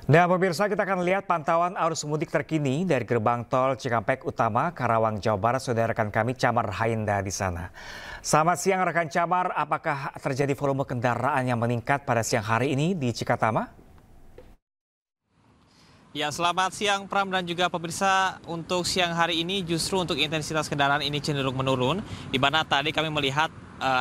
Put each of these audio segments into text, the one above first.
Dan pemirsa, kita akan lihat pantauan arus mudik terkini dari gerbang tol Cikampek Utama, Karawang, Jawa Barat. Saudara rekan kami Camar Hainda di sana. Selamat siang rekan Camar, apakah terjadi volume kendaraan yang meningkat pada siang hari ini di Cikatama? Ya, selamat siang Pram dan juga pemirsa. Untuk siang hari ini justru untuk intensitas kendaraan ini cenderung menurun. Di mana tadi kami melihat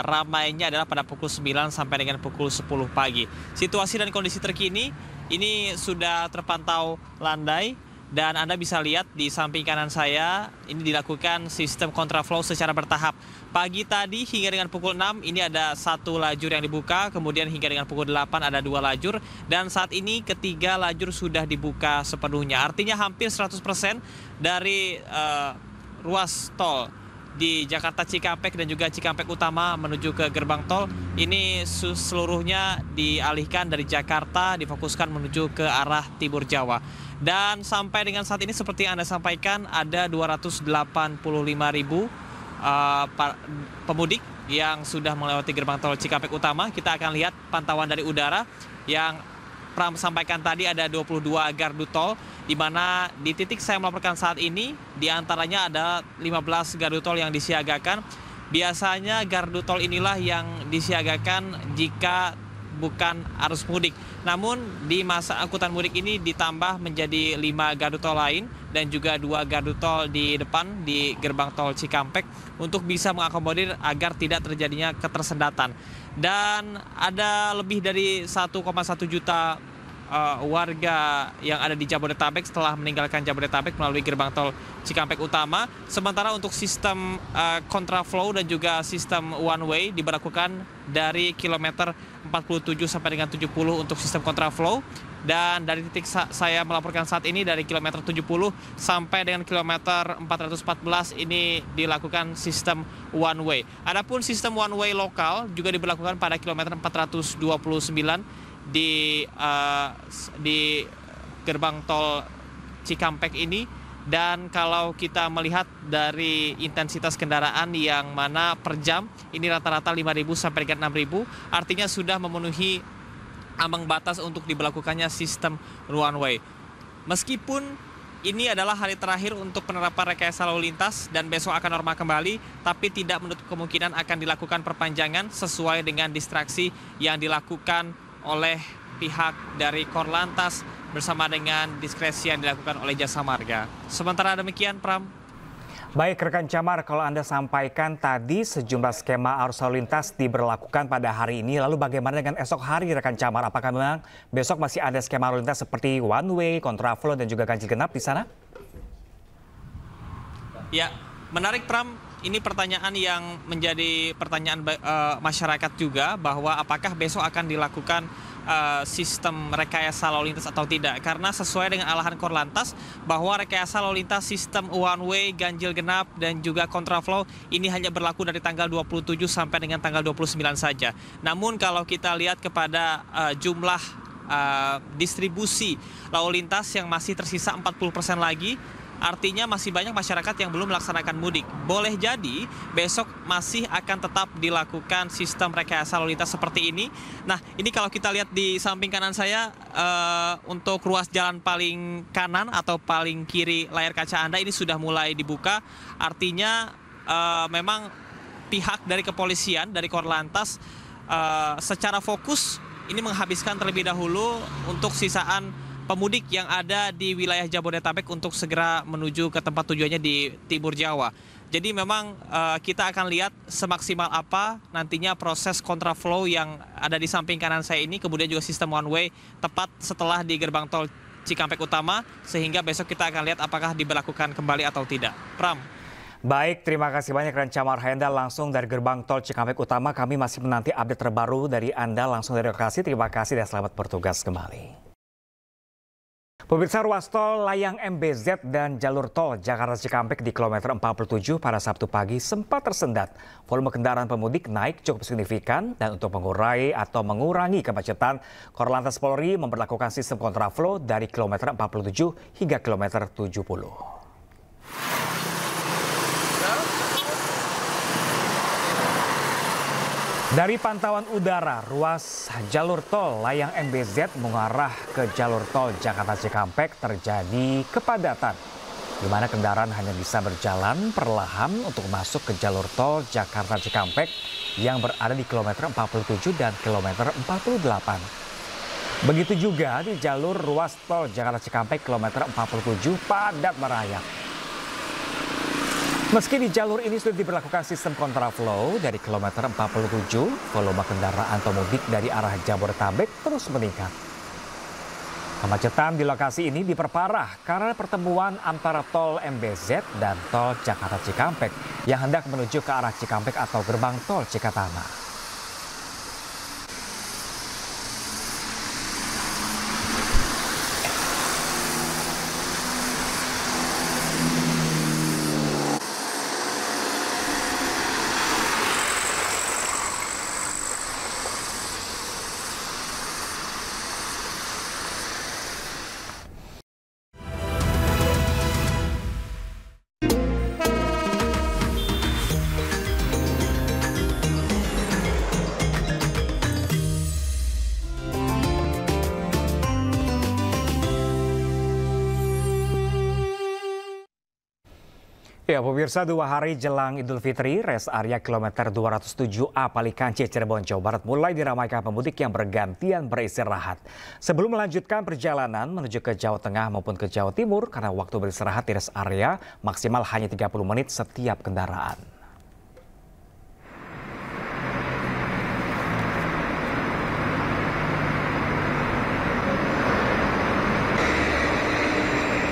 ramainya adalah pada pukul 9 sampai dengan pukul 10 pagi. Situasi dan kondisi terkini ini sudah terpantau landai dan Anda bisa lihat di samping kanan saya ini dilakukan sistem kontraflow secara bertahap. Pagi tadi hingga dengan pukul 6 ini ada satu lajur yang dibuka, kemudian hingga dengan pukul 8 ada dua lajur dan saat ini ketiga lajur sudah dibuka sepenuhnya. Artinya hampir 100% dari ruas tol di Jakarta Cikampek dan juga Cikampek Utama menuju ke gerbang tol ini seluruhnya dialihkan dari Jakarta difokuskan menuju ke arah Timur Jawa. Dan sampai dengan saat ini seperti yang Anda sampaikan ada 285.000 pemudik yang sudah melewati gerbang tol Cikampek Utama. Kita akan lihat pantauan dari udara yang Pram sampaikan tadi ada 22 gardu tol, di mana di titik saya melaporkan saat ini, diantaranya ada 15 gardu tol yang disiagakan. Biasanya gardu tol inilah yang disiagakan jika bukan arus mudik. Namun di masa angkutan mudik ini ditambah menjadi 5 gardu tol lain dan juga 2 gardu tol di depan di gerbang tol Cikampek untuk bisa mengakomodir agar tidak terjadinya ketersendatan. Dan ada lebih dari 1,1 juta warga yang ada di Jabodetabek setelah meninggalkan Jabodetabek melalui gerbang tol Cikampek Utama. Sementara untuk sistem kontraflow dan juga sistem one way diberlakukan dari kilometer 47 sampai dengan 70 untuk sistem kontraflow. Dan dari titik saya melaporkan saat ini dari kilometer 70 sampai dengan kilometer 414 ini dilakukan sistem one way. Adapun sistem one way lokal juga diberlakukan pada kilometer 429 di gerbang tol Cikampek ini. Dan kalau kita melihat dari intensitas kendaraan yang mana per jam ini rata-rata 5.000 sampai dengan 6.000, artinya sudah memenuhi ambang batas untuk diberlakukannya sistem one way. Meskipun ini adalah hari terakhir untuk penerapan rekayasa lalu lintas dan besok akan normal kembali, tapi tidak menutup kemungkinan akan dilakukan perpanjangan sesuai dengan distraksi yang dilakukan oleh pihak dari Korlantas bersama dengan diskresi yang dilakukan oleh Jasa Marga. Sementara demikian, Pram. Baik rekan Camar, kalau Anda sampaikan tadi sejumlah skema arus lalu lintas diberlakukan pada hari ini. Lalu bagaimana dengan esok hari rekan Camar? Apakah memang besok masih ada skema lalu lintas seperti one way, kontraflow dan juga ganjil genap di sana? Ya, menarik Pram. Ini pertanyaan yang menjadi pertanyaan masyarakat juga, bahwa apakah besok akan dilakukan sistem rekayasa lalu lintas atau tidak. Karena sesuai dengan arahan Korlantas bahwa rekayasa lalu lintas sistem one way, ganjil genap dan juga kontraflow ini hanya berlaku dari tanggal 27 sampai dengan tanggal 29 saja. Namun kalau kita lihat kepada jumlah distribusi lalu lintas yang masih tersisa 40% lagi, artinya masih banyak masyarakat yang belum melaksanakan mudik. Boleh jadi besok masih akan tetap dilakukan sistem rekayasa lalu lintas seperti ini. Nah, ini kalau kita lihat di samping kanan saya untuk ruas jalan paling kanan atau paling kiri layar kaca Anda ini sudah mulai dibuka. Artinya memang pihak dari kepolisian, dari Korlantas secara fokus ini menghabiskan terlebih dahulu untuk sisaan pemudik yang ada di wilayah Jabodetabek untuk segera menuju ke tempat tujuannya di Timur Jawa. Jadi memang kita akan lihat semaksimal apa nantinya proses kontraflow yang ada di samping kanan saya ini, kemudian juga sistem one way tepat setelah di gerbang tol Cikampek Utama, sehingga besok kita akan lihat apakah diberlakukan kembali atau tidak. Pram. Baik, terima kasih banyak rekan Camar Hainda langsung dari gerbang tol Cikampek Utama. Kami masih menanti update terbaru dari Anda langsung dari lokasi. Terima kasih dan selamat bertugas kembali. Pemirsa, ruas tol layang MBZ dan jalur tol Jakarta Cikampek di kilometer 47 pada Sabtu pagi sempat tersendat. Volume kendaraan pemudik naik cukup signifikan dan untuk mengurai atau mengurangi kemacetan, Korlantas Polri memberlakukan sistem kontraflow dari kilometer 47 hingga kilometer 70. Dari pantauan udara, ruas jalur tol layang MBZ mengarah ke jalur tol Jakarta Cikampek terjadi kepadatan, di mana kendaraan hanya bisa berjalan perlahan untuk masuk ke jalur tol Jakarta Cikampek yang berada di kilometer 47 dan kilometer 48. Begitu juga di jalur ruas tol Jakarta Cikampek kilometer 47 padat merayap. Meski di jalur ini sudah diberlakukan sistem kontraflow dari kilometer 47, volume kendaraan pemudik dari arah Jabodetabek terus meningkat. Kemacetan di lokasi ini diperparah karena pertemuan antara tol MBZ dan tol Jakarta Cikampek yang hendak menuju ke arah Cikampek atau gerbang tol Cikatama. Ya, pemirsa, 2 hari jelang Idul Fitri, res area kilometer 207A Palikanci, Cirebon, Jawa Barat mulai diramaikan pemudik yang bergantian beristirahat. Sebelum melanjutkan perjalanan menuju ke Jawa Tengah maupun ke Jawa Timur, karena waktu beristirahat di res area maksimal hanya 30 menit setiap kendaraan.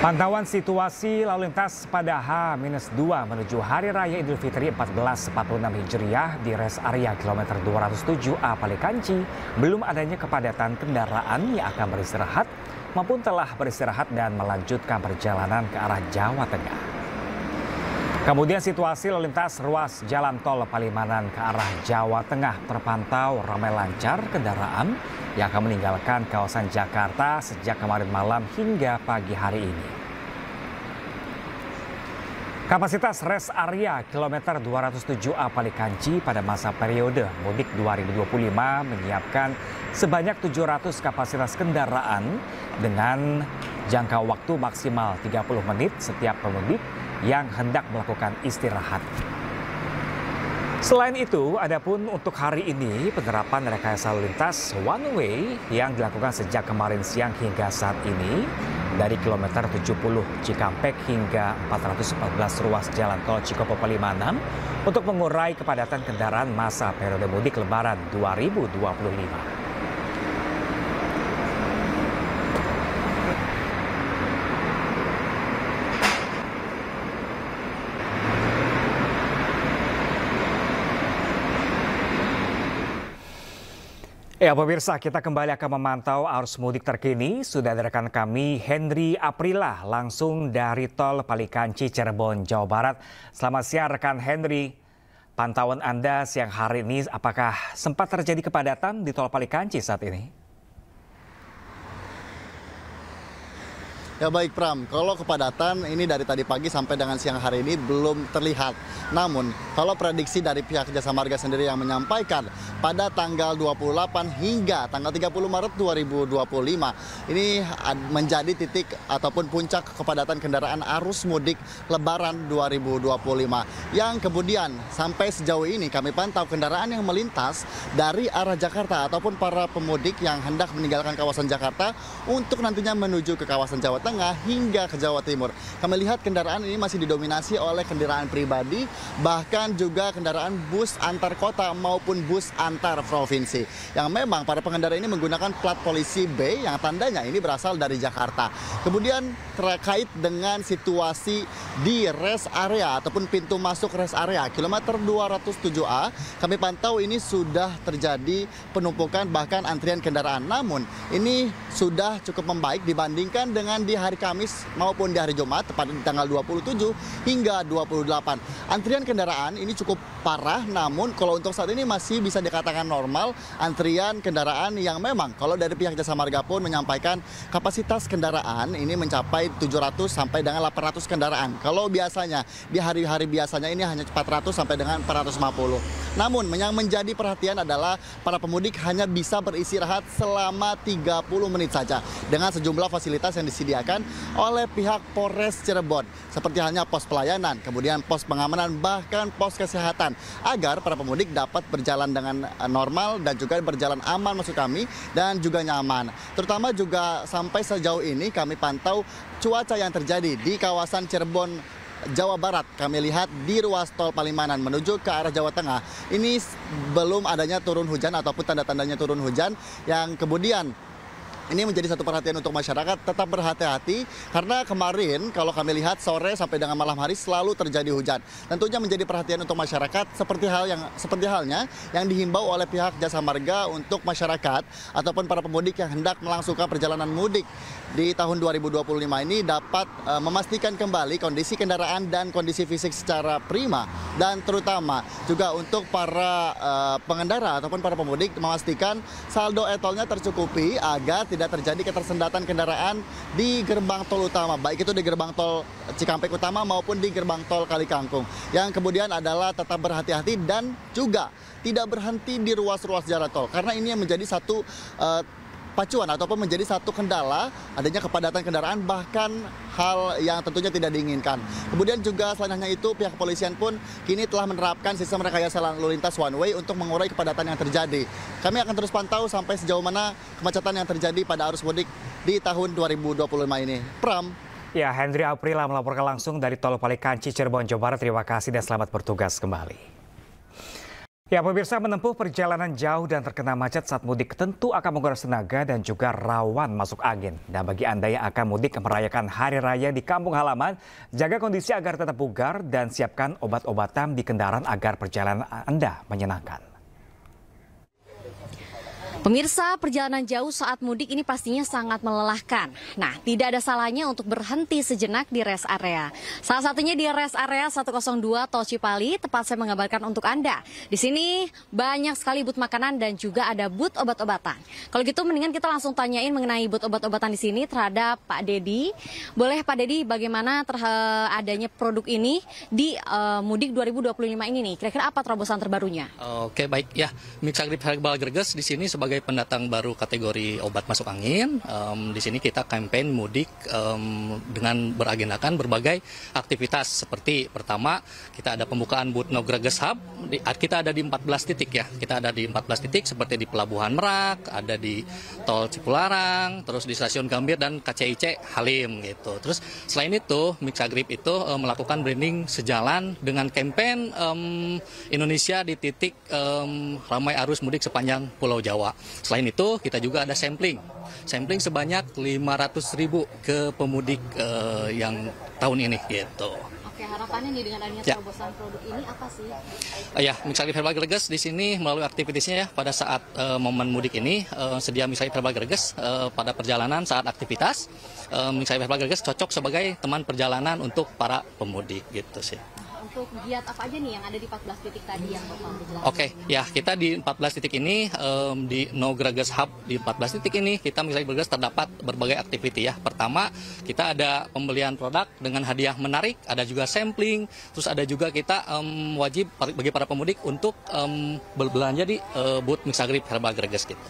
Pantauan situasi lalu lintas pada H-2 menuju Hari Raya Idul Fitri 1446 Hijriah di res area kilometer 207A Palikanci belum adanya kepadatan kendaraan yang akan beristirahat maupun telah beristirahat dan melanjutkan perjalanan ke arah Jawa Tengah. Kemudian situasi lalu lintas ruas jalan tol Palimanan ke arah Jawa Tengah terpantau ramai lancar kendaraan yang akan meninggalkan kawasan Jakarta sejak kemarin malam hingga pagi hari ini. Kapasitas res area kilometer 207A Palikanci pada masa periode mudik 2025 menyiapkan sebanyak 700 kapasitas kendaraan dengan jangka waktu maksimal 30 menit setiap pemudik yang hendak melakukan istirahat. Selain itu, adapun untuk hari ini penerapan rekayasa lalu lintas one way yang dilakukan sejak kemarin siang hingga saat ini dari kilometer 70 Cikampek hingga 414 ruas jalan tol Cikopo Palimanan untuk mengurai kepadatan kendaraan masa periode mudik Lebaran 2025. Ya, pemirsa, kita kembali akan memantau arus mudik terkini. Sudah ada rekan kami Henry Aprila langsung dari tol Palikanci, Cirebon, Jawa Barat. Selamat siang rekan Henry. Pantauan Anda siang hari ini, apakah sempat terjadi kepadatan di tol Palikanci saat ini? Ya baik Pram, kalau kepadatan ini dari tadi pagi sampai dengan siang hari ini belum terlihat. Namun kalau prediksi dari pihak Jasa Marga sendiri yang menyampaikan pada tanggal 28 hingga tanggal 30 Maret 2025 ini menjadi titik ataupun puncak kepadatan kendaraan arus mudik Lebaran 2025. Yang kemudian sampai sejauh ini kami pantau kendaraan yang melintas dari arah Jakarta ataupun para pemudik yang hendak meninggalkan kawasan Jakarta untuk nantinya menuju ke kawasan Jawa Tengah hingga ke Jawa Timur. Kami lihat kendaraan ini masih didominasi oleh kendaraan pribadi, bahkan juga kendaraan bus antar kota maupun bus antar provinsi. Yang memang para pengendara ini menggunakan plat polisi B yang tandanya ini berasal dari Jakarta. Kemudian terkait dengan situasi di rest area ataupun pintu masuk rest area kilometer 207A, kami pantau ini sudah terjadi penumpukan bahkan antrian kendaraan. Namun ini sudah cukup membaik dibandingkan dengan di di hari Kamis maupun di hari Jumat, tepatnya di tanggal 27 hingga 28. Antrian kendaraan ini cukup parah, namun kalau untuk saat ini masih bisa dikatakan normal. Antrian kendaraan yang memang kalau dari pihak Jasa Marga pun menyampaikan kapasitas kendaraan ini mencapai 700 sampai dengan 800 kendaraan. Kalau biasanya di hari-hari biasanya ini hanya 400 sampai dengan 450. Namun yang menjadi perhatian adalah para pemudik hanya bisa beristirahat selama 30 menit saja dengan sejumlah fasilitas yang disediakan oleh pihak Polres Cirebon, seperti halnya pos pelayanan, kemudian pos pengamanan, bahkan pos kesehatan, agar para pemudik dapat berjalan dengan normal dan juga berjalan aman maksud kami, dan juga nyaman. Terutama juga sampai sejauh ini kami pantau cuaca yang terjadi di kawasan Cirebon, Jawa Barat. Kami lihat di ruas tol Palimanan menuju ke arah Jawa Tengah, ini belum adanya turun hujan ataupun tanda-tandanya turun hujan, yang kemudian ini menjadi satu perhatian untuk masyarakat. Tetap berhati-hati karena kemarin kalau kami lihat sore sampai dengan malam hari selalu terjadi hujan. Tentunya menjadi perhatian untuk masyarakat, seperti halnya yang dihimbau oleh pihak Jasa Marga untuk masyarakat ataupun para pemudik yang hendak melangsungkan perjalanan mudik di tahun 2025 ini dapat memastikan kembali kondisi kendaraan dan kondisi fisik secara prima, dan terutama juga untuk para pengendara ataupun para pemudik memastikan saldo e-tolnya tercukupi agar tidak terjadi ketersendatan kendaraan di gerbang tol utama, baik itu di gerbang tol Cikampek Utama maupun di gerbang tol Kali Kangkung. Yang kemudian adalah tetap berhati-hati dan juga tidak berhenti di ruas-ruas jalan tol, karena ini yang menjadi satu pacuan ataupun menjadi satu kendala adanya kepadatan kendaraan, bahkan hal yang tentunya tidak diinginkan. Kemudian juga selain hanya itu, pihak kepolisian pun kini telah menerapkan sistem rekayasa lalu lintas one way untuk mengurai kepadatan yang terjadi. Kami akan terus pantau sampai sejauh mana kemacetan yang terjadi pada arus mudik di tahun 2025 ini. Pram. Ya, Hendri Aprila melaporkan langsung dari Tol Palikanci, Cirebon, Jawa Barat. Terima kasih dan selamat bertugas kembali. Ya, pemirsa, menempuh perjalanan jauh dan terkena macet saat mudik tentu akan menguras tenaga dan juga rawan masuk angin. Dan bagi Anda yang akan mudik merayakan Hari Raya di kampung halaman, jaga kondisi agar tetap bugar dan siapkan obat-obatan di kendaraan agar perjalanan Anda menyenangkan. Pemirsa, perjalanan jauh saat mudik ini pastinya sangat melelahkan. Nah, tidak ada salahnya untuk berhenti sejenak di rest area. Salah satunya di rest area 102 Tol Cipali, tepat saya mengabarkan untuk Anda. Di sini banyak sekali booth makanan dan juga ada booth obat-obatan. Kalau gitu mendingan kita langsung tanyain mengenai booth obat-obatan di sini terhadap Pak Dedi. Boleh Pak Dedi, bagaimana adanya produk ini di mudik 2025 ini nih? Kira-kira apa terobosan terbarunya? Oke, baik ya. Mixagrip Herbal Greges di sini sebagai pendatang baru kategori obat masuk angin. Di sini kita kampanye mudik dengan beragendakan berbagai aktivitas, seperti pertama kita ada pembukaan booth No Greges Hub. Kita ada di 14 titik ya. Kita ada di 14 titik seperti di Pelabuhan Merak, ada di Tol Cipularang, terus di Stasiun Gambir dan KCIC Halim gitu. Terus selain itu Mixagrip itu melakukan branding sejalan dengan kampanye Indonesia di titik ramai arus mudik sepanjang Pulau Jawa. Selain itu, kita juga ada sampling sebanyak 500.000 ke pemudik yang tahun ini gitu. Oke, harapannya nih dengan adanya terobosan produk ini apa sih? Ya, Mixagrip Herbal Greges di sini melalui aktivitasnya ya pada saat momen mudik ini sedia Mixagrip Herbal Greges pada perjalanan saat aktivitas. Mixagrip Herbal Greges cocok sebagai teman perjalanan untuk para pemudik gitu sih. Untuk giat apa aja nih yang ada di 14 titik tadi yang Bapak jelaskan? Oke, ya kita di 14 titik ini, di No Greges Hub di 14 titik ini, kita misalnya Greges terdapat berbagai aktiviti ya. Pertama, kita ada pembelian produk dengan hadiah menarik, ada juga sampling, terus ada juga kita wajib bagi para pemudik untuk berbelanja di booth Mixagrip Herbal Greges gitu.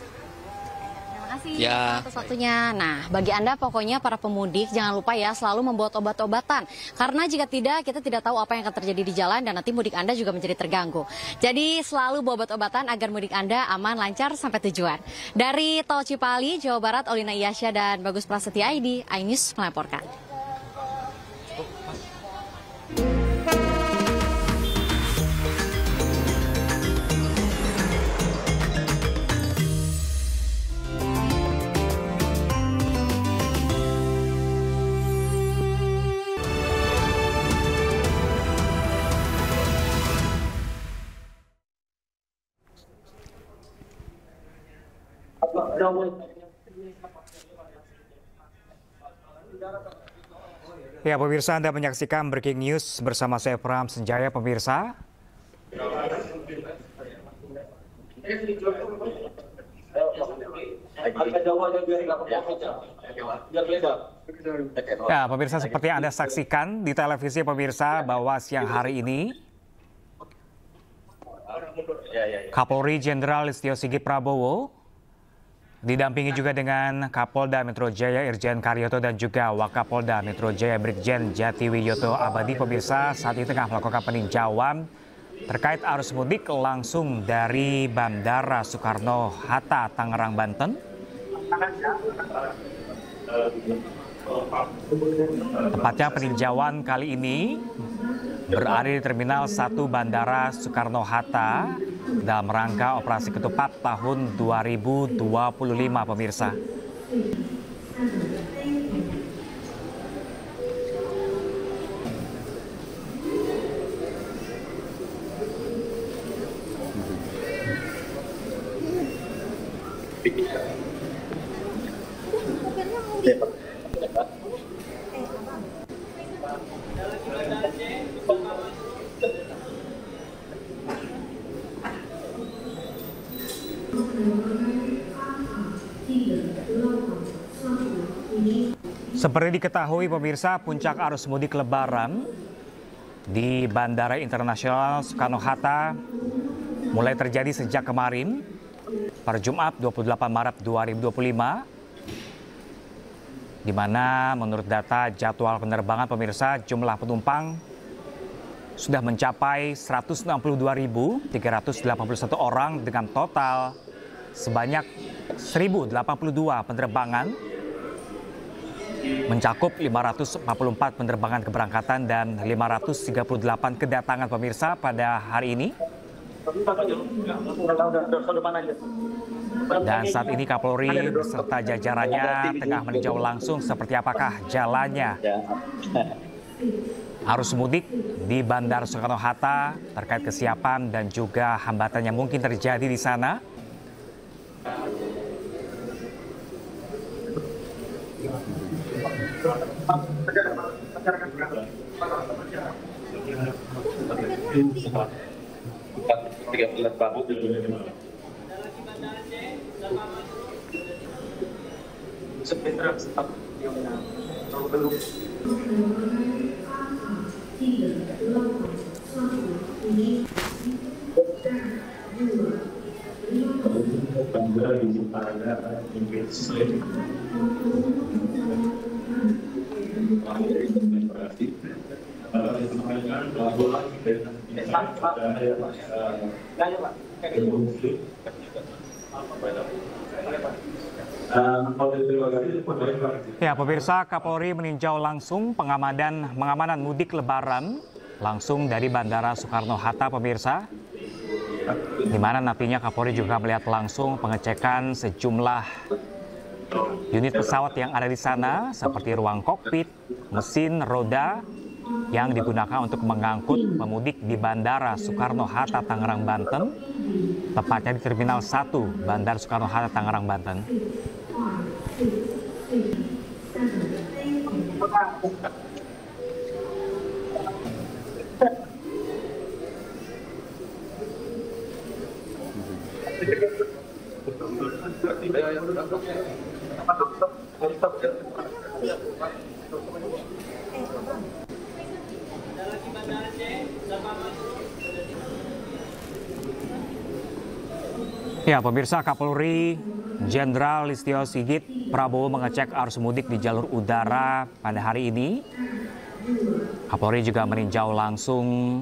Ya. Atas waktunya. Nah, bagi Anda pokoknya para pemudik jangan lupa ya selalu membawa obat-obatan. Karena jika tidak, kita tidak tahu apa yang akan terjadi di jalan dan nanti mudik Anda juga menjadi terganggu. Jadi selalu bawa obat-obatan agar mudik Anda aman, lancar sampai tujuan. Dari Tol Cipali, Jawa Barat, Olina Iyasya dan Bagus Prasetya ID, iNews melaporkan. Ya, pemirsa, Anda menyaksikan Breaking News bersama saya Pram Senjaya, pemirsa. Ya, pemirsa, seperti yang Anda saksikan di televisi, pemirsa, bahwa siang hari ini Kapolri Jenderal Listio Sigit Prabowo didampingi juga dengan Kapolda Metro Jaya Irjen Karyoto dan juga Wakapolda Metro Jaya Brigjen Jatiwiyoto Abadi, pemirsa, saat ini tengah melakukan peninjauan terkait arus mudik langsung dari Bandara Soekarno-Hatta, Tangerang, Banten. Tepatnya peninjauan kali ini berada di Terminal 1 Bandara Soekarno-Hatta dalam rangka operasi ketupat tahun 2025, pemirsa. Seperti diketahui, pemirsa, puncak arus mudik Lebaran di Bandara Internasional Soekarno-Hatta mulai terjadi sejak kemarin pada Jumat 28 Maret 2025, di mana menurut data jadwal penerbangan, pemirsa, jumlah penumpang sudah mencapai 162.381 orang dengan total sebanyak 1.082 penerbangan, mencakup 544 penerbangan keberangkatan dan 538 kedatangan, pemirsa, pada hari ini. Dan saat ini Kapolri beserta jajarannya tengah meninjau langsung seperti apakah jalannya arus mudik di Bandara Soekarno-Hatta terkait kesiapan dan juga hambatan yang mungkin terjadi di sana. Ya, pemirsa, Kapolri meninjau langsung pengamanan mudik Lebaran langsung dari Bandara Soekarno-Hatta, pemirsa, di mana nantinya Kapolri juga melihat langsung pengecekan sejumlah unit pesawat yang ada di sana, seperti ruang kokpit, mesin, roda yang digunakan untuk mengangkut pemudik di Bandara Soekarno-Hatta, Tangerang, Banten, tepatnya di Terminal 1 Bandara Soekarno-Hatta, Tangerang, Banten. Ya, pemirsa, Kapolri Jenderal Listio Sigit Prabowo mengecek arus mudik di jalur udara pada hari ini. Kapolri juga meninjau langsung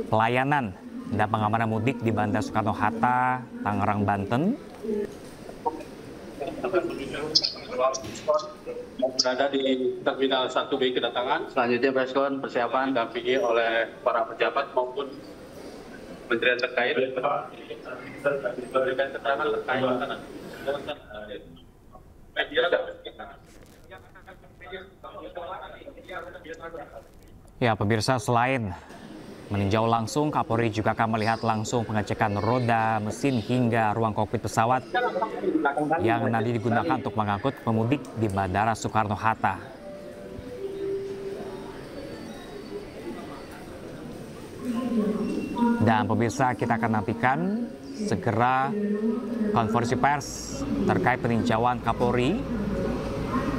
pelayanan dan pengamanan mudik di Bandara Soekarno-Hatta, Tangerang, Banten. Berada di Terminal 1B kedatangan. Selanjutnya preskon persiapan dampingi oleh para pejabat maupun kementerian terkait. Berikan keterangan terkait Ya, pemirsa, selain meninjau langsung, Kapolri juga akan melihat langsung pengecekan roda, mesin, hingga ruang kokpit pesawat yang nanti digunakan untuk mengangkut pemudik di Bandara Soekarno-Hatta. Dan pemirsa, kita akan nantikan segera konferensi pers terkait peninjauan Kapolri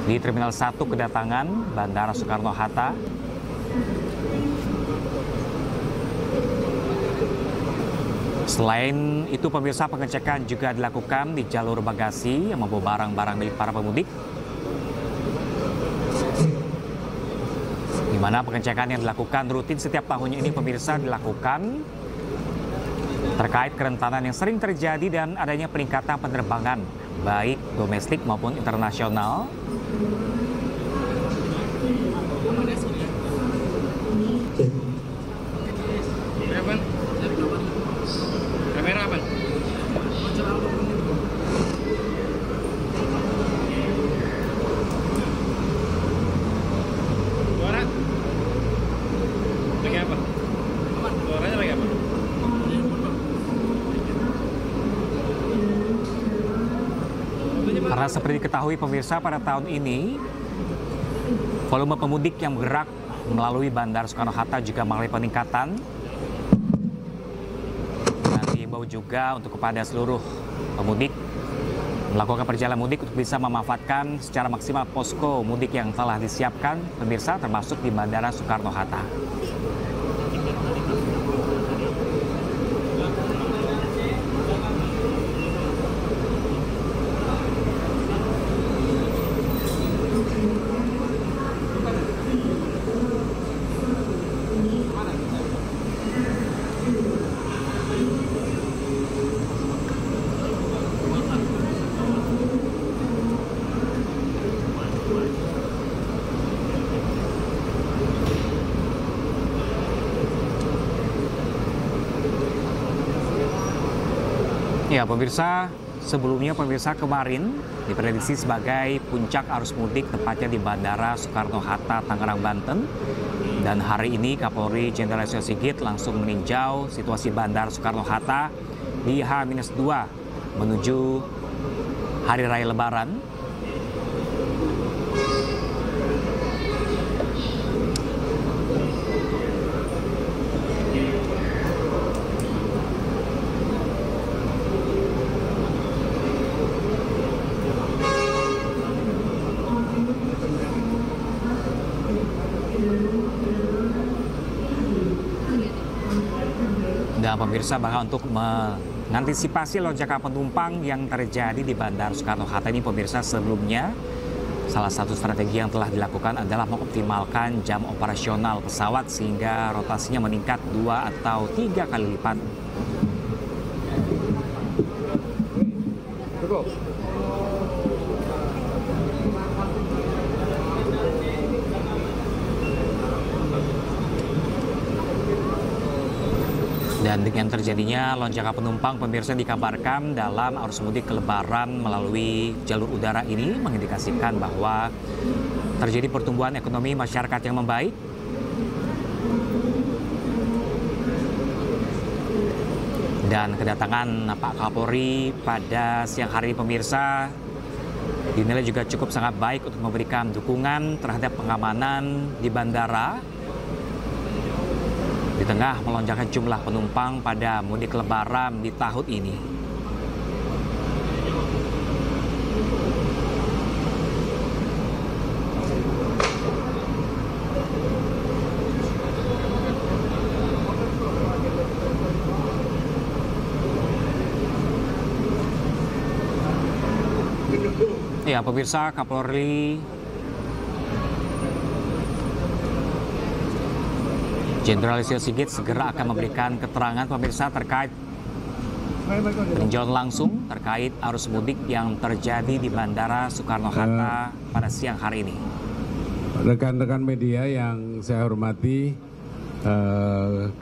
di Terminal 1 kedatangan Bandara Soekarno-Hatta. Selain itu pemirsa, pengecekan juga dilakukan di jalur bagasi yang membawa barang-barang milik para pemudik, di mana pengecekan yang dilakukan rutin setiap tahunnya ini pemirsa dilakukan terkait kerentanan yang sering terjadi dan adanya peningkatan penerbangan baik domestik maupun internasional. Karena seperti diketahui pemirsa, pada tahun ini volume pemudik yang bergerak melalui Bandara Soekarno-Hatta juga mengalami peningkatan. Dan diimbau juga untuk kepada seluruh pemudik melakukan perjalanan mudik untuk bisa memanfaatkan secara maksimal posko mudik yang telah disiapkan pemirsa, termasuk di Bandara Soekarno-Hatta. Ya pemirsa, sebelumnya pemirsa kemarin diprediksi sebagai puncak arus mudik tepatnya di Bandara Soekarno-Hatta, Tangerang, Banten. Dan hari ini Kapolri Jenderal Listio Sigit langsung meninjau situasi Bandara Soekarno-Hatta di H-2 menuju Hari Raya Lebaran. Dan pemirsa, bahkan untuk mengantisipasi lonjakan penumpang yang terjadi di Bandara Soekarno-Hatta ini pemirsa, sebelumnya salah satu strategi yang telah dilakukan adalah mengoptimalkan jam operasional pesawat sehingga rotasinya meningkat 2 atau 3 kali lipat. Dan dengan terjadinya lonjakan penumpang pemirsa, dikabarkan dalam arus mudik Lebaran melalui jalur udara ini mengindikasikan bahwa terjadi pertumbuhan ekonomi masyarakat yang membaik. Dan kedatangan Pak Kapolri pada siang hari pemirsa dinilai juga cukup sangat baik untuk memberikan dukungan terhadap pengamanan di bandara di tengah melonjaknya jumlah penumpang pada mudik Lebaran di tahun ini. Ya pemirsa, Kapolri Jenderal Listio Sigit segera akan memberikan keterangan pemirsa terkait peninjauan langsung terkait arus mudik yang terjadi di Bandara Soekarno-Hatta pada siang hari ini. Rekan-rekan media yang saya hormati,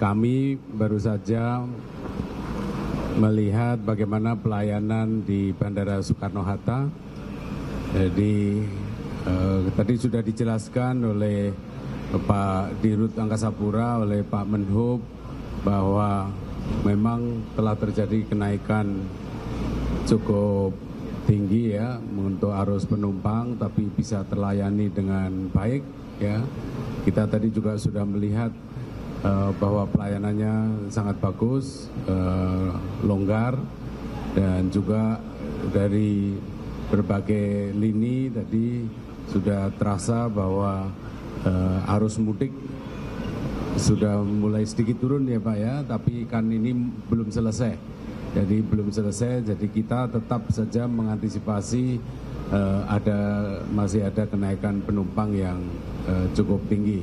kami baru saja melihat bagaimana pelayanan di Bandara Soekarno-Hatta. Jadi tadi sudah dijelaskan oleh Pak Dirut Angkasa Pura, oleh Pak Menhub, bahwa memang telah terjadi kenaikan cukup tinggi ya untuk arus penumpang, tapi bisa terlayani dengan baik ya. Kita tadi juga sudah melihat bahwa pelayanannya sangat bagus, longgar, dan juga dari berbagai lini tadi sudah terasa bahwa arus mudik sudah mulai sedikit turun ya Pak ya, tapi kan ini belum selesai. Jadi belum selesai, jadi kita tetap saja mengantisipasi masih ada kenaikan penumpang yang cukup tinggi.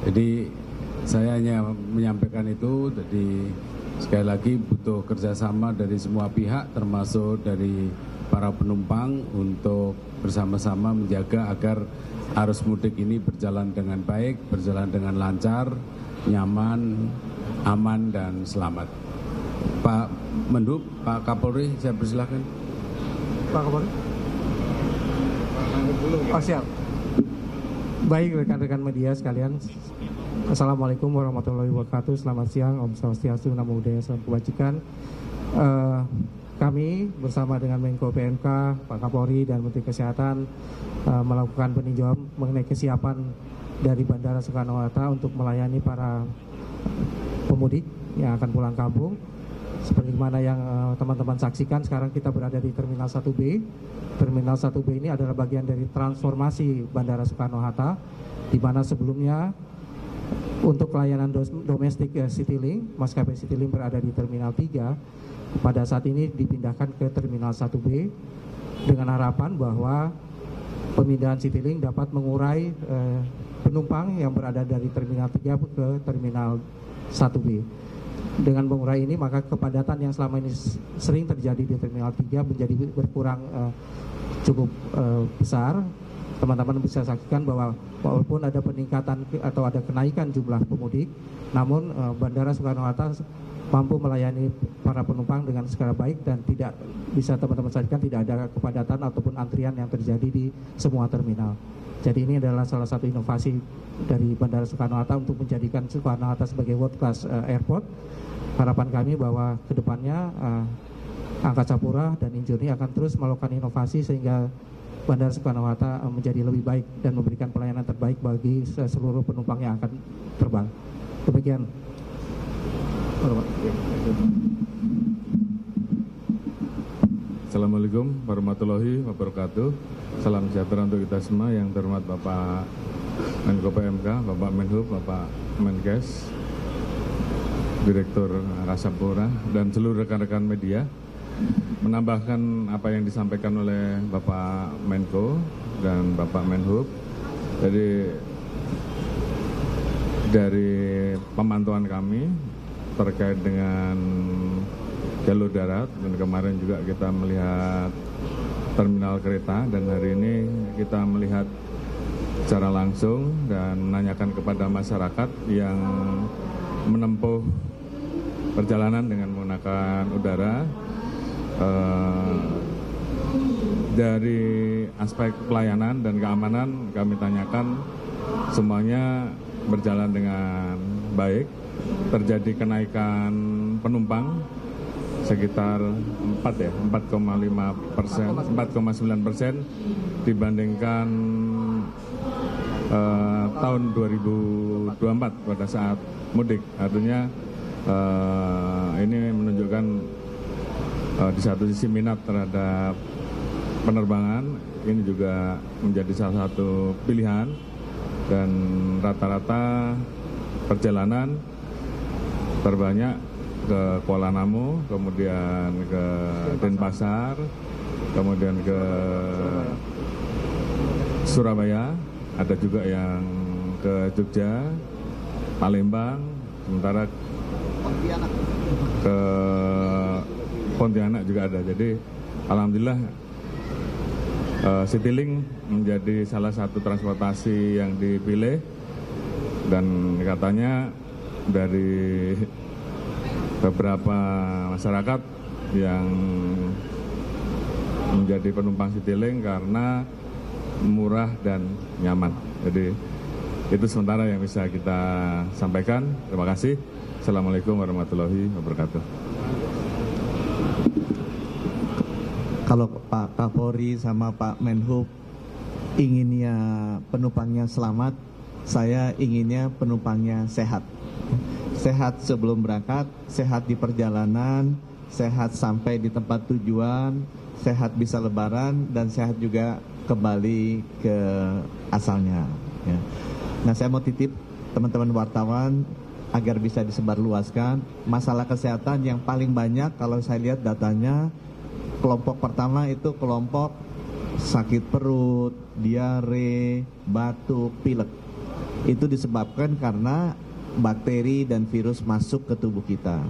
Jadi saya hanya menyampaikan itu, jadi sekali lagi butuh kerjasama dari semua pihak termasuk dari para penumpang untuk bersama-sama menjaga agar arus mudik ini berjalan dengan baik, berjalan dengan lancar, nyaman, aman, dan selamat. Pak Menhub, Pak Kapolri, saya persilahkan. Pak Kapolri. Oh siap. Baik rekan-rekan media sekalian. Assalamualaikum warahmatullahi wabarakatuh. Selamat siang, Om Swastiastu, Namo Buddhaya, Salam Kebajikan. Kami bersama dengan Menko PMK, Pak Kapolri, dan Menteri Kesehatan melakukan peninjauan mengenai kesiapan dari Bandara Soekarno-Hatta untuk melayani para pemudik yang akan pulang kampung. Seperti mana yang teman-teman saksikan, sekarang kita berada di Terminal 1B. Terminal 1B ini adalah bagian dari transformasi Bandara Soekarno-Hatta, di mana sebelumnya untuk layanan domestik Citylink, maskapai Citylink berada di Terminal 3. Pada saat ini dipindahkan ke Terminal 1B dengan harapan bahwa pemindahan Citylink dapat mengurai penumpang yang berada dari Terminal 3 ke Terminal 1B. Dengan mengurai ini, maka kepadatan yang selama ini sering terjadi di Terminal 3 menjadi berkurang cukup besar. Teman-teman bisa saksikan bahwa walaupun ada peningkatan atau ada kenaikan jumlah pemudik, namun Bandara Soekarno-Hatta mampu melayani para penumpang dengan skala baik dan tidak bisa teman-teman saksikan tidak ada kepadatan ataupun antrian yang terjadi di semua terminal. Jadi ini adalah salah satu inovasi dari Bandara Soekarno-Hatta untuk menjadikan Soekarno-Hatta sebagai world class airport. Harapan kami bahwa kedepannya Angkasa Pura dan Injurni akan terus melakukan inovasi sehingga Bandara Soekarno-Hatta menjadi lebih baik dan memberikan pelayanan terbaik bagi seluruh penumpang yang akan terbang. Demikian. Assalamualaikum warahmatullahi wabarakatuh. Salam sejahtera untuk kita semua. Yang terhormat Bapak Menko PMK, Bapak Menhub, Bapak Menkes, Direktur Angkasa Pura, dan seluruh rekan-rekan media. Menambahkan apa yang disampaikan oleh Bapak Menko dan Bapak Menhub. Jadi dari pemantauan kami terkait dengan jalur darat, dan kemarin juga kita melihat terminal kereta, dan hari ini kita melihat secara langsung dan menanyakan kepada masyarakat yang menempuh perjalanan dengan menggunakan udara. Dari aspek pelayanan dan keamanan kami tanyakan semuanya berjalan dengan baik. Terjadi kenaikan penumpang sekitar 4,9% dibandingkan tahun 2024 pada saat mudik. Artinya ini menunjukkan di satu sisi minat terhadap penerbangan ini juga menjadi salah satu pilihan, dan rata-rata perjalanan terbanyak ke Kuala Namu, kemudian ke Denpasar, kemudian ke Surabaya, ada juga yang ke Jogja, Palembang, sementara ke Pontianak juga ada. Jadi alhamdulillah Citylink menjadi salah satu transportasi yang dipilih, dan katanya dari beberapa masyarakat yang menjadi penumpang Citylink karena murah dan nyaman. Jadi itu sementara yang bisa kita sampaikan. Terima kasih. Assalamualaikum warahmatullahi wabarakatuh. Kalau Pak Kapolri sama Pak Menhub inginnya penumpangnya selamat, saya inginnya penumpangnya sehat. sehat sebelum berangkat, sehat di perjalanan, sehat sampai di tempat tujuan, sehat bisa lebaran, dan sehat juga kembali ke asalnya. Ya. Nah, saya mau titip teman-teman wartawan agar bisa disebarluaskan. Masalah kesehatan yang paling banyak kalau saya lihat datanya, kelompok pertama itu kelompok sakit perut, diare, batuk, pilek. Itu disebabkan karena bakteri dan virus masuk ke tubuh kita.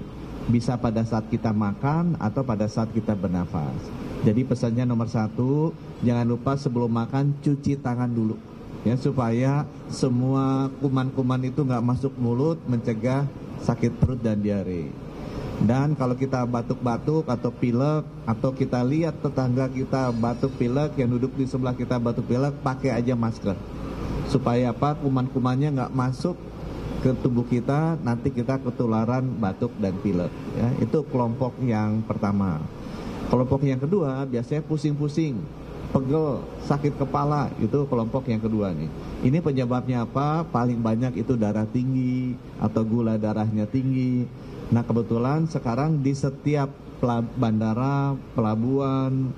Bisa pada saat kita makan atau pada saat kita bernafas. Jadi pesannya nomor 1, jangan lupa sebelum makan cuci tangan dulu. Ya, supaya semua kuman-kuman itu nggak masuk mulut, mencegah sakit perut dan diare. Dan kalau kita batuk-batuk atau pilek, atau kita lihat tetangga kita batuk pilek, yang duduk di sebelah kita batuk pilek, pakai aja masker. Supaya apa? Kuman-kumannya nggak masuk ke tubuh kita, nanti kita ketularan batuk dan pilek. Ya, itu kelompok yang pertama. Kelompok yang kedua biasanya pusing-pusing, pegel, sakit kepala, itu kelompok yang kedua nih. Ini penyebabnya apa? Paling banyak itu darah tinggi atau gula darahnya tinggi. Nah, kebetulan sekarang di setiap bandara, pelabuhan,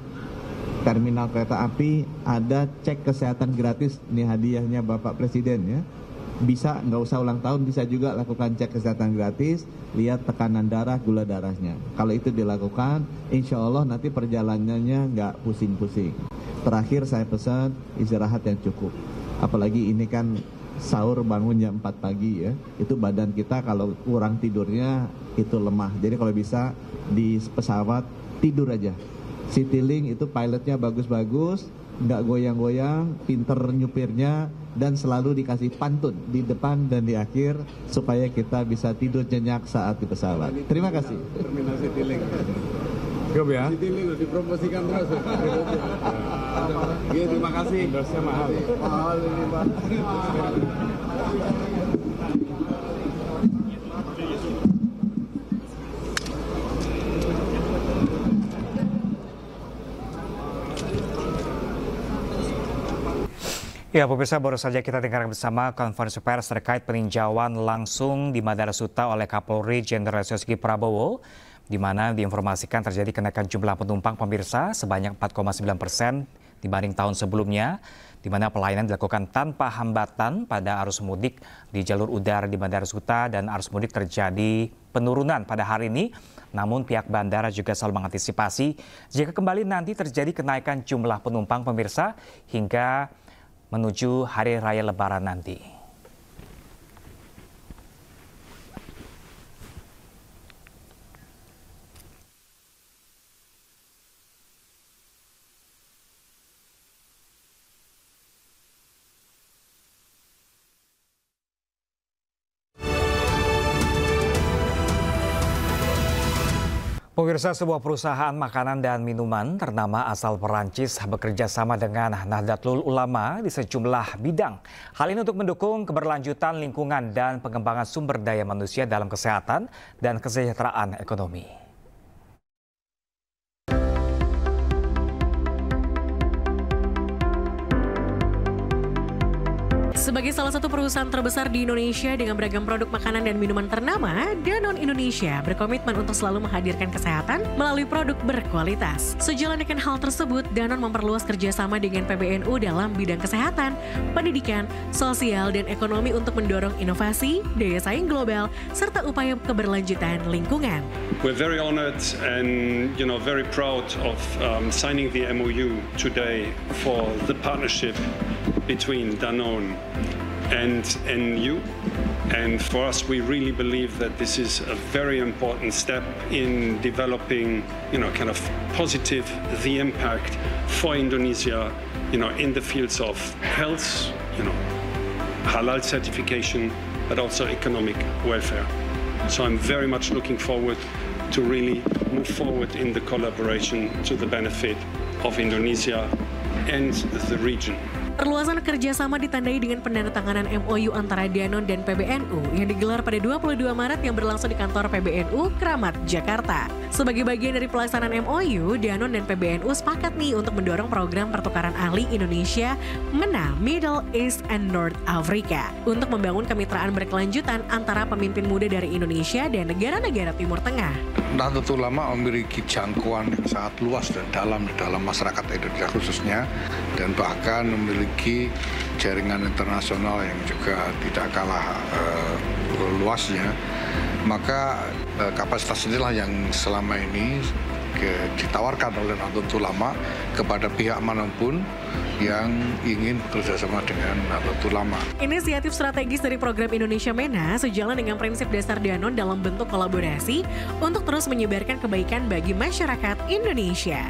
terminal kereta api ada cek kesehatan gratis. Ini hadiahnya Bapak Presiden ya. Bisa, nggak usah ulang tahun, bisa juga lakukan cek kesehatan gratis, lihat tekanan darah, gula darahnya. Kalau itu dilakukan, insya Allah nanti perjalanannya nggak pusing-pusing. Terakhir saya pesan istirahat yang cukup. Apalagi ini kan sahur bangun jam 4 pagi ya. Itu badan kita kalau kurang tidurnya itu lemah. Jadi kalau bisa di pesawat tidur aja. Citylink itu pilotnya bagus-bagus, nggak goyang-goyang, pinter nyupirnya, dan selalu dikasih pantun di depan dan di akhir supaya kita bisa tidur nyenyak saat di pesawat. Terima kasih. Terminal Citylink. Cukup ya? Citylink dipromosikan terus. Iya, terima kasih. Dosnya mahal. Mahal ini, Pak. Ya, pemirsa, baru saja kita dengarkan bersama konferensi pers terkait peninjauan langsung di Bandara Suta oleh Kapolri Jenderal Listio Prabowo, di mana diinformasikan terjadi kenaikan jumlah penumpang pemirsa sebanyak 4,9% dibanding tahun sebelumnya, di mana pelayanan dilakukan tanpa hambatan pada arus mudik di jalur udara di Bandara Suta, dan arus mudik terjadi penurunan pada hari ini. Namun pihak bandara juga selalu mengantisipasi jika kembali nanti terjadi kenaikan jumlah penumpang pemirsa hingga menuju Hari Raya Lebaran nanti. Pemirsa, sebuah perusahaan makanan dan minuman ternama asal Perancis bekerja sama dengan Nahdlatul Ulama di sejumlah bidang. Hal ini untuk mendukung keberlanjutan lingkungan dan pengembangan sumber daya manusia dalam kesehatan dan kesejahteraan ekonomi. Sebagai salah satu perusahaan terbesar di Indonesia dengan beragam produk makanan dan minuman ternama, Danone Indonesia berkomitmen untuk selalu menghadirkan kesehatan melalui produk berkualitas. Sejalan dengan hal tersebut, Danone memperluas kerjasama dengan PBNU dalam bidang kesehatan, pendidikan, sosial, dan ekonomi untuk mendorong inovasi, daya saing global, serta upaya keberlanjutan lingkungan. We're very honored and very proud of signing the MOU today for the partnership between Danone and NU. And for us, we really believe that this is a very important step in developing, kind of positive the impact for Indonesia, in the fields of health, halal certification, but also economic welfare. So I'm very much looking forward to really move forward in the collaboration to the benefit of Indonesia and the region. Perluasan kerjasama ditandai dengan penandatanganan MOU antara Danone dan PBNU yang digelar pada 22 Maret yang berlangsung di kantor PBNU Kramat, Jakarta. Sebagai bagian dari pelaksanaan MOU, Danone dan PBNU sepakat nih untuk mendorong program pertukaran ahli Indonesia MENA, Middle East and North Africa, untuk membangun kemitraan berkelanjutan antara pemimpin muda dari Indonesia dan negara-negara Timur Tengah. Nahdlatul Ulama memiliki jangkauan yang sangat luas dan dalam di dalam masyarakat Indonesia khususnya, dan bahkan memiliki jaringan internasional yang juga tidak kalah luasnya. Maka kapasitas inilah yang selama ini ditawarkan oleh Nahdlatul Ulama kepada pihak manapun yang ingin bekerja sama dengan Nahdlatul Ulama. Inisiatif strategis dari program Indonesia MENA sejalan dengan prinsip dasar Danone dalam bentuk kolaborasi untuk terus menyebarkan kebaikan bagi masyarakat Indonesia.